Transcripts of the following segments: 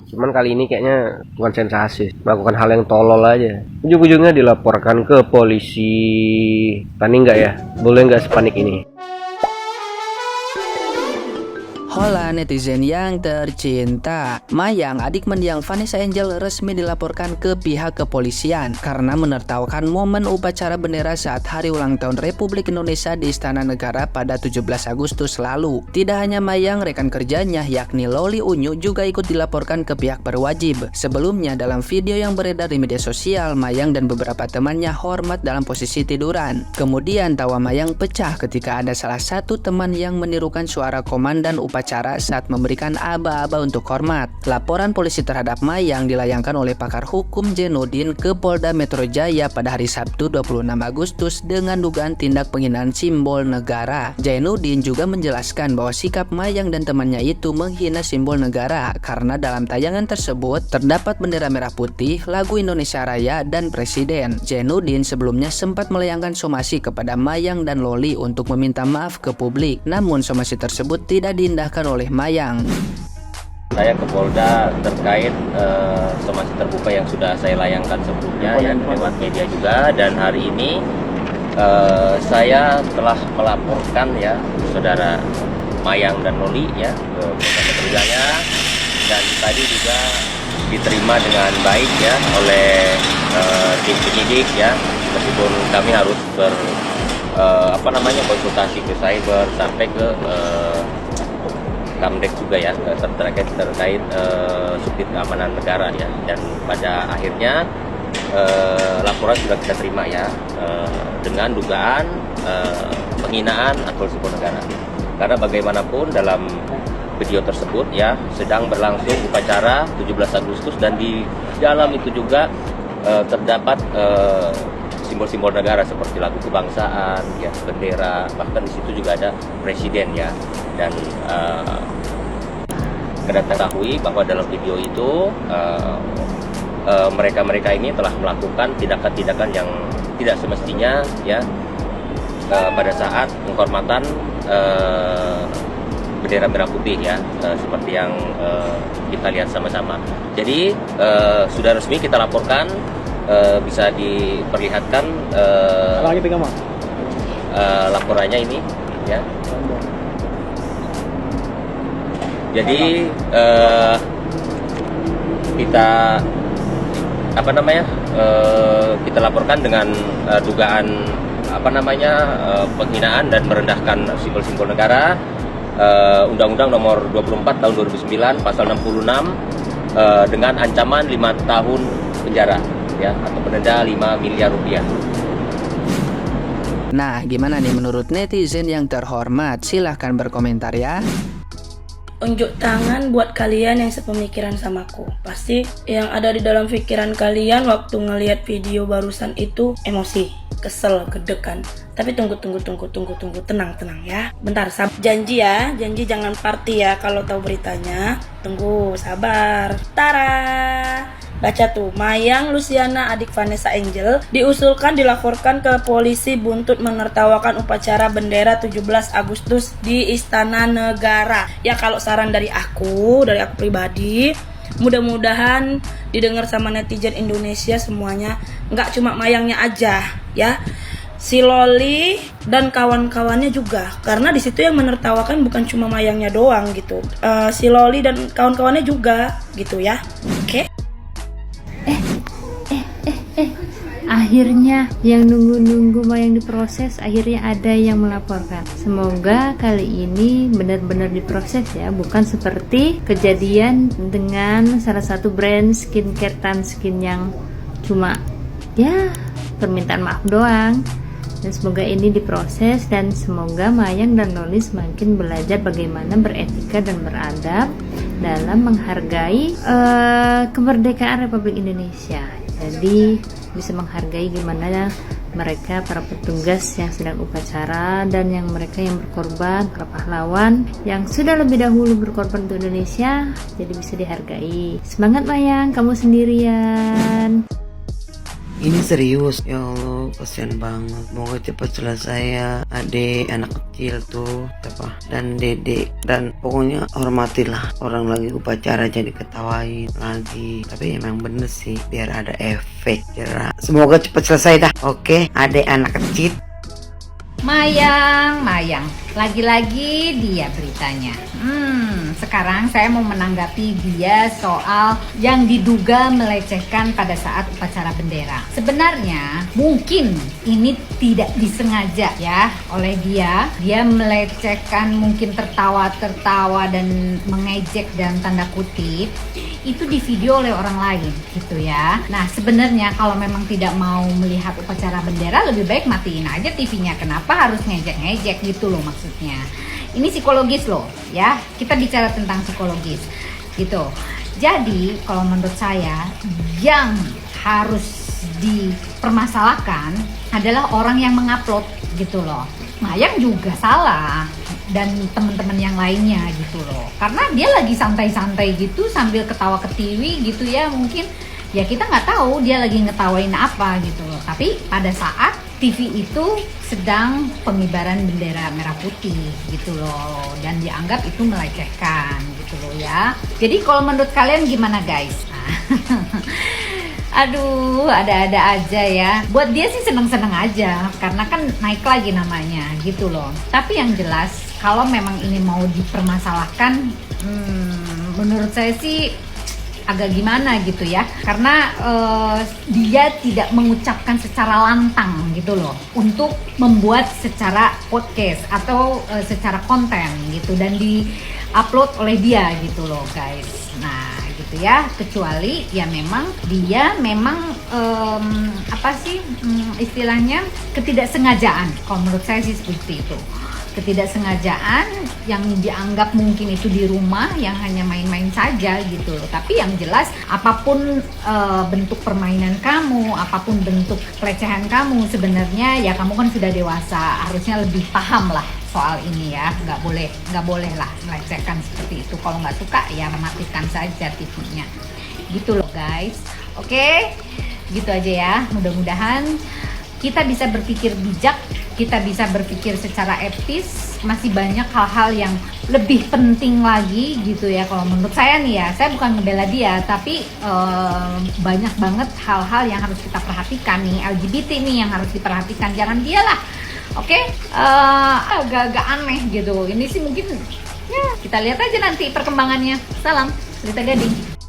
Cuman kali ini kayaknya bukan sensasi, melakukan hal yang tolol aja. Ujung-ujungnya dilaporkan ke polisi. Panik nggak ya? Boleh nggak sepanik ini? Hola netizen yang tercinta, Mayang, adik mendiang Vanessa Angel, resmi dilaporkan ke pihak kepolisian karena menertawakan momen upacara bendera saat hari ulang tahun Republik Indonesia di Istana Negara pada 17 Agustus lalu. Tidak hanya Mayang, rekan kerjanya yakni Loli Unyu juga ikut dilaporkan ke pihak berwajib. Sebelumnya dalam video yang beredar di media sosial, Mayang dan beberapa temannya hormat dalam posisi tiduran. Kemudian tawa Mayang pecah ketika ada salah satu teman yang menirukan suara komandan upacara saat memberikan aba-aba untuk hormat. Laporan polisi terhadap Mayang dilayangkan oleh pakar hukum Jainuddin ke Polda Metro Jaya pada hari Sabtu 26 Agustus dengan dugaan tindak penghinaan simbol negara. Jainuddin juga menjelaskan bahwa sikap Mayang dan temannya itu menghina simbol negara karena dalam tayangan tersebut terdapat bendera merah putih, lagu Indonesia Raya, dan Presiden. Jainuddin sebelumnya sempat melayangkan somasi kepada Mayang dan Loli untuk meminta maaf ke publik. Namun somasi tersebut tidak diindahkan oleh Mayang. Saya ke Polda terkait somasi terbuka yang sudah saya layangkan sebelumnya ya lewat media juga, dan hari ini saya telah melaporkan ya saudara Mayang dan Loli ya ke Polda Metro Jaya, dan tadi juga diterima dengan baik ya oleh tim penyidik ya, meskipun kami harus konsultasi ke cyber sampai ke Kamdek juga ya terkait Subdit Keamanan Negara ya, dan pada akhirnya laporan sudah kita terima ya dengan dugaan penghinaan atau simbol negara, karena bagaimanapun dalam video tersebut ya sedang berlangsung upacara 17 Agustus dan di dalam itu juga terdapat simbol-simbol negara seperti lagu kebangsaan, ya bendera, bahkan di situ juga ada presiden ya. Dan kita ketahui bahwa dalam video itu mereka-mereka ini telah melakukan tindakan-tindakan yang tidak semestinya ya pada saat penghormatan bendera merah putih ya, seperti yang kita lihat sama-sama. Jadi sudah resmi kita laporkan. Bisa diperlihatkan laporannya ini ya. Jadi kita kita laporkan dengan dugaan penghinaan dan merendahkan simbol-simbol negara, Undang-Undang Nomor 24 Tahun 2009 Pasal 66 dengan ancaman 5 tahun penjara ya, atau denda 5 miliar rupiah. Nah, gimana nih menurut netizen yang terhormat? Silahkan berkomentar ya. Unjuk tangan buat kalian yang sepemikiran samaku. Pasti yang ada di dalam pikiran kalian waktu ngelihat video barusan itu emosi, kesel, gedekan. Tapi tunggu, tenang ya. Bentar, janji ya, janji jangan party ya kalau tahu beritanya. Tunggu, sabar. Tara. Baca tuh, Mayang Luciana adik Vanessa Angel diusulkan dilaporkan ke polisi buntut menertawakan upacara bendera 17 Agustus di Istana Negara. Ya kalau saran dari aku pribadi, mudah-mudahan didengar sama netizen Indonesia semuanya, nggak cuma Mayangnya aja ya, si Loli dan kawan-kawannya juga, karena di situ yang menertawakan bukan cuma Mayangnya doang gitu, si Loli dan kawan-kawannya juga gitu ya. Oke? Akhirnya yang nunggu-nunggu Mayang diproses, akhirnya ada yang melaporkan. Semoga kali ini benar-benar diproses ya, bukan seperti kejadian dengan salah satu brand skincare tan skin yang cuma ya permintaan maaf doang. Dan semoga ini diproses, dan semoga Mayang dan Loli semakin belajar bagaimana beretika dan beradab dalam menghargai kemerdekaan Republik Indonesia. Jadi bisa menghargai gimana mereka para petugas yang sedang upacara dan yang mereka yang berkorban, para pahlawan yang sudah lebih dahulu berkorban untuk Indonesia, jadi bisa dihargai. Semangat Mayang, kamu sendirian. Ini serius. Ya Allah, kasihan banget. Semoga cepat selesai ya. Adik, anak kecil tuh, apa, dan dedek, dan pokoknya hormatilah orang lagi upacara jadi ketawain lagi. Tapi emang bener sih, biar ada efek jerak. Semoga cepat selesai dah. Oke, adik anak kecil. Mayang, lagi-lagi dia beritanya. Sekarang saya mau menanggapi dia soal yang diduga melecehkan pada saat upacara bendera. Sebenarnya mungkin ini tidak disengaja ya oleh dia. Dia melecehkan, mungkin tertawa dan mengejek dalam tanda kutip. Itu di video oleh orang lain gitu ya. Nah sebenarnya kalau memang tidak mau melihat upacara bendera, lebih baik matiin aja TV-nya. Kenapa harus ngejek-ngejek gitu loh maksudnya. Ini psikologis loh ya, kita bicara tentang psikologis gitu. Jadi kalau menurut saya yang harus dipermasalahkan adalah orang yang mengupload gitu loh. Mayang juga salah dan teman-teman yang lainnya gitu loh, karena dia lagi santai-santai gitu sambil ketawa ke TV gitu ya, mungkin ya kita nggak tahu dia lagi ngetawain apa gitu loh. Tapi pada saat TV itu sedang pengibaran bendera merah putih gitu loh, dan dianggap itu melecehkan gitu loh ya. Jadi kalau menurut kalian gimana guys? Aduh, ada-ada aja ya. Buat dia sih seneng-seneng aja, karena kan naik lagi namanya gitu loh. Tapi yang jelas kalau memang ini mau dipermasalahkan, menurut saya sih agak gimana gitu ya, karena dia tidak mengucapkan secara lantang gitu loh untuk membuat secara podcast atau secara konten gitu dan di-upload oleh dia gitu loh guys. Nah gitu ya, kecuali ya memang dia istilahnya ketidaksengajaan. Kalau menurut saya sih seperti itu, ketidaksengajaan yang dianggap mungkin itu di rumah yang hanya main-main saja gitu loh. Tapi yang jelas apapun bentuk permainan kamu, apapun bentuk pelecehan kamu, sebenarnya ya kamu kan sudah dewasa, harusnya lebih paham lah soal ini ya. Nggak boleh lah melecehkan seperti itu. Kalau nggak suka ya matikan saja TV-nya gitu loh guys. Oke, gitu aja ya. Mudah-mudahan kita bisa berpikir bijak, kita bisa berpikir secara etis. Masih banyak hal-hal yang lebih penting lagi gitu ya. Kalau menurut saya nih ya, saya bukan ngebela dia, tapi banyak banget hal-hal yang harus kita perhatikan nih. LGBT nih yang harus diperhatikan, jangan dia lah. Oke, agak-agak aneh gitu. Ini sih mungkin ya kita lihat aja nanti perkembangannya. Salam, Cerita Gading.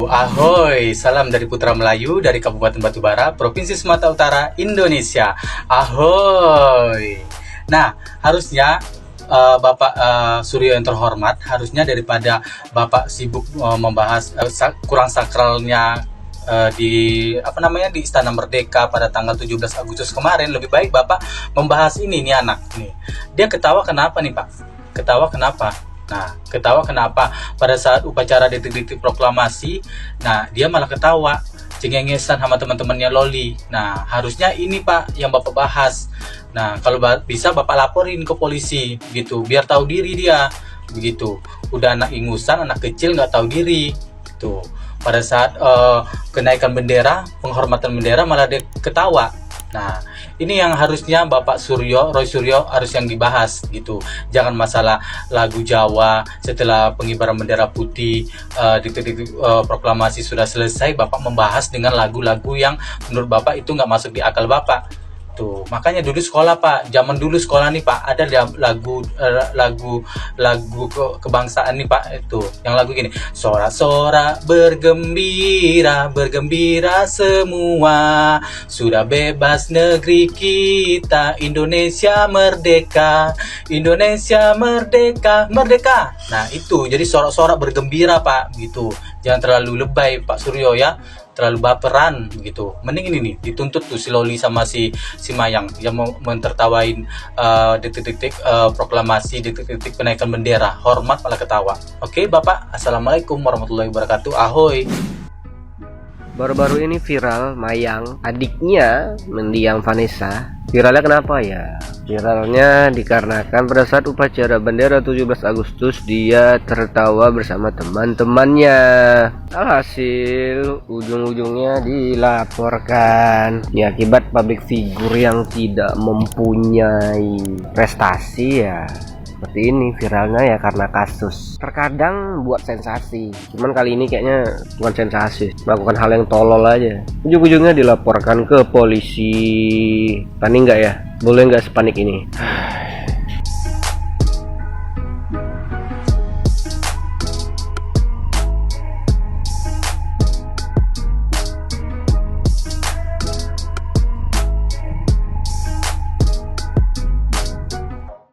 Ahoy, salam dari Putra Melayu dari Kabupaten Batubara, Provinsi Sumatera Utara, Indonesia. Ahoy. Nah, harusnya Bapak Suryo yang terhormat, harusnya daripada Bapak sibuk membahas kurang sakralnya di Istana Merdeka pada tanggal 17 Agustus kemarin, lebih baik Bapak membahas ini nih anak nih. Dia ketawa kenapa nih Pak? Ketawa kenapa? Nah, ketawa kenapa pada saat upacara detik-detik proklamasi, nah dia malah ketawa, cengengesan sama teman-temannya Loli. Nah, harusnya ini Pak yang Bapak bahas. Nah, kalau bisa Bapak laporin ke polisi gitu, biar tahu diri dia begitu. Udah anak ingusan, anak kecil nggak tahu diri gitu. Pada saat kenaikan bendera, penghormatan bendera malah dia ketawa. Nah, ini yang harusnya Bapak Roy Suryo harus yang dibahas gitu. Jangan masalah lagu Jawa setelah pengibaran bendera putih, detik-detik proklamasi sudah selesai, Bapak membahas dengan lagu-lagu yang menurut Bapak itu nggak masuk di akal Bapak. Tuh, makanya dulu sekolah Pak, zaman dulu sekolah nih Pak, ada lagu kebangsaan nih Pak, itu yang lagu gini, sorak-sorak bergembira semua, sudah bebas negeri kita, Indonesia merdeka, merdeka. Nah itu, jadi sorak-sorak bergembira Pak, gitu. Jangan terlalu lebay Pak Suryo ya, terlalu baperan gitu. Mending ini nih dituntut tuh si Loli sama si Mayang yang mau mentertawain detik-detik proklamasi, detik-detik penaikan bendera. Hormat malah ketawa. Oke Bapak, assalamualaikum warahmatullahi wabarakatuh. Ahoy. Baru-baru ini viral Mayang, adiknya mendiang Vanessa, Viralnya kenapa ya? Viralnya dikarenakan pada saat upacara bendera 17 Agustus dia tertawa bersama teman-temannya. Alhasil ujung-ujungnya dilaporkan. Ya akibat public figure yang tidak mempunyai prestasi ya. Seperti ini viralnya ya karena kasus. Terkadang buat sensasi. Cuman kali ini kayaknya bukan sensasi, melakukan hal yang tolol aja. Ujung-ujungnya dilaporkan ke polisi. Panik nggak ya? Boleh nggak sepanik ini?